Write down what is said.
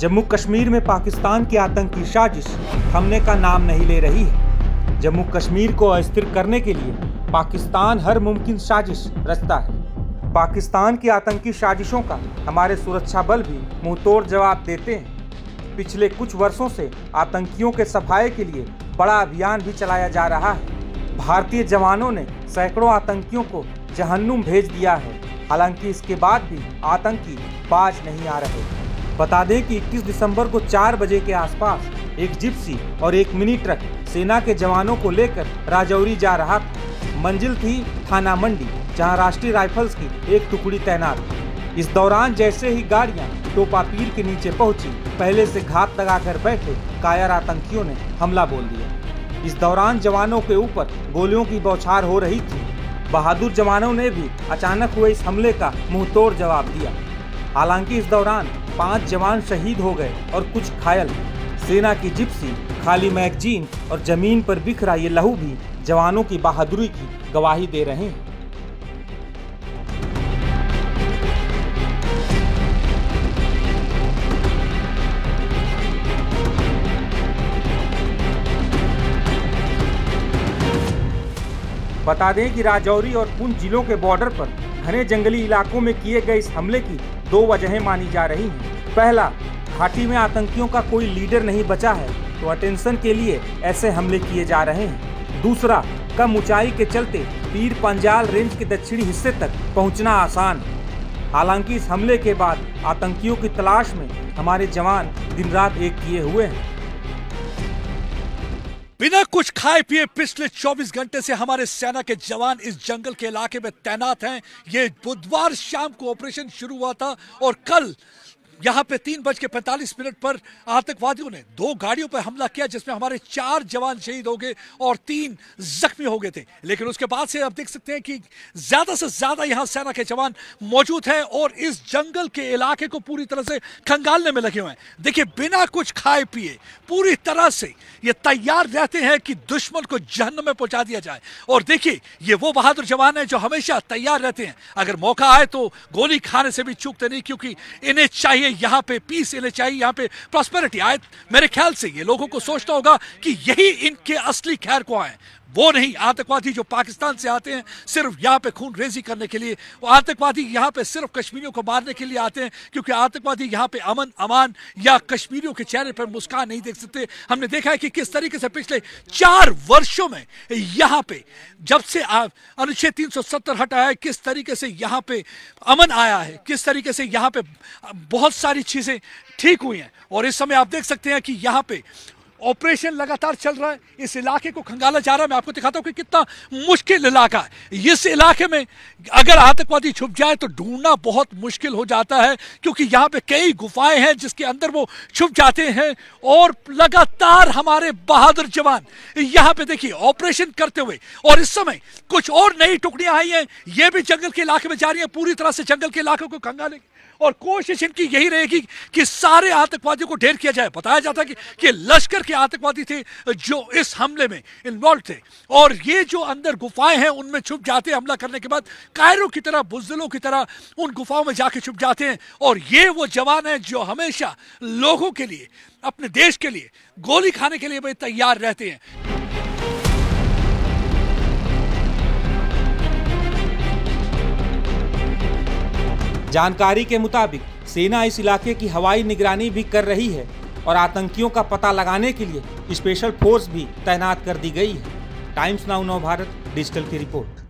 जम्मू कश्मीर में पाकिस्तान की आतंकी साजिश थमने का नाम नहीं ले रही है। जम्मू कश्मीर को अस्थिर करने के लिए पाकिस्तान हर मुमकिन साजिश रचता है। पाकिस्तान की आतंकी साजिशों का हमारे सुरक्षा बल भी मुंहतोड़ जवाब देते हैं। पिछले कुछ वर्षों से आतंकियों के सफाये के लिए बड़ा अभियान भी चलाया जा रहा है। भारतीय जवानों ने सैकड़ों आतंकियों को जहन्नुम भेज दिया है। हालांकि इसके बाद भी आतंकी बाज नहीं आ रहे। बता दें कि 21 दिसंबर को 4 बजे के आसपास एक जिप्सी और एक मिनी ट्रक सेना के जवानों को लेकर राजौरी जा रहा था। मंजिल थी थाना मंडी, जहां राष्ट्रीय राइफल्स की एक टुकड़ी तैनात थी। इस दौरान जैसे ही गाड़ियां टोपा पीर के नीचे पहुंची, पहले से घात लगाकर बैठे कायर आतंकियों ने हमला बोल दिया। इस दौरान जवानों के ऊपर गोलियों की बौछार हो रही थी। बहादुर जवानों ने भी अचानक हुए इस हमले का मुंहतोड़ जवाब दिया। हालांकि इस दौरान 5 जवान शहीद हो गए और कुछ घायल। सेना की जिप्सी, खाली मैगजीन और जमीन पर बिखरा ये लहू भी जवानों की बहादुरी की गवाही दे रहे हैं। बता दें कि राजौरी और पुंछ जिलों के बॉर्डर पर घने जंगली इलाकों में किए गए इस हमले की 2 वजहें मानी जा रही हैं। पहला, घाटी में आतंकियों का कोई लीडर नहीं बचा है, तो अटेंशन के लिए ऐसे हमले किए जा रहे हैं। दूसरा, कम ऊंचाई के चलते पीर पंजाल रेंज के दक्षिणी हिस्से तक पहुंचना आसान है। हालांकि इस हमले के बाद आतंकियों की तलाश में हमारे जवान दिन रात एक किए हुए हैं। बिना कुछ खाए पिए पिछले 24 घंटे से हमारे सेना के जवान इस जंगल के इलाके में तैनात हैं। ये बुधवार शाम को ऑपरेशन शुरू हुआ था और कल यहाँ पे 3:45 पर आतंकवादियों ने 2 गाड़ियों पर हमला किया, जिसमें हमारे 4 जवान शहीद हो गए और 3 जख्मी हो गए थे। लेकिन उसके बाद से आप देख सकते हैं कि ज्यादा से ज्यादा यहाँ सेना के जवान मौजूद हैं और इस जंगल के इलाके को पूरी तरह से खंगालने में लगे हुए हैं। देखिए, बिना कुछ खाए पिए पूरी तरह से ये तैयार रहते हैं कि दुश्मन को जहन्नम में पहुंचा दिया जाए। और देखिए, ये वो बहादुर जवान हैं जो हमेशा तैयार रहते हैं। अगर मौका आए तो गोली खाने से भी चूकते नहीं, क्योंकि इन्हें चाहिए यहाँ पे पीस, इन्हें चाहिए यहाँ पे प्रॉस्पेरिटी आए। मेरे ख्याल से ये लोगों को सोचना होगा कि यही इनके असली खैर को आए, वो नहीं आतंकवादी जो पाकिस्तान से आते हैं सिर्फ यहाँ पे खून रेजी करने के लिए। वो आतंकवादी यहाँ पे सिर्फ कश्मीरियों को मारने के लिए आते हैं, क्योंकि आतंकवादी यहाँ पे अमन अमान या कश्मीरियों के चेहरे पर मुस्कान नहीं देख सकते। हमने देखा है कि किस तरीके से पिछले 4 वर्षों में यहाँ पे जब से अनुच्छेद 370 हटा है, किस तरीके से यहाँ पे अमन आया है, किस तरीके से यहाँ पे बहुत सारी चीजें ठीक हुई हैं। और इस समय आप देख सकते हैं कि यहाँ पे ऑपरेशन लगातार चल रहा है, इस इलाके को खंगाला जा रहा है। मैं आपको दिखाता हूं कि कितना मुश्किल इलाका है। इस इलाके में अगर आतंकवादी छुप जाए तो ढूंढना बहुत मुश्किल हो जाता है, क्योंकि यहाँ पे कई गुफाएं हैं जिसके अंदर वो छुप जाते हैं। और लगातार हमारे बहादुर जवान यहाँ पे देखिए ऑपरेशन करते हुए, और इस समय कुछ और नई टुकड़ियां आई हैं, ये भी जंगल के इलाके में जा रही है, पूरी तरह से जंगल के इलाके को खंगालेंगे। और कोशिश इनकी यही रहेगी कि सारे आतंकवादियों को ढेर किया जाए। बताया जाता है कि लश्कर के आतंकवादी थे जो इस हमले में इन्वॉल्व थे, और ये जो अंदर गुफाएं हैं उनमें छुप जाते हैं। हमला करने के बाद कायरों की तरह, बुज़दिलों की तरह उन गुफाओं में जाके छुप जाते हैं। और ये वो जवान हैं जो हमेशा लोगों के लिए, अपने देश के लिए गोली खाने के लिए भी तैयार रहते हैं। जानकारी के मुताबिक सेना इस इलाके की हवाई निगरानी भी कर रही है और आतंकियों का पता लगाने के लिए स्पेशल फोर्स भी तैनात कर दी गई है। टाइम्स नाउ नव भारत डिजिटल की रिपोर्ट।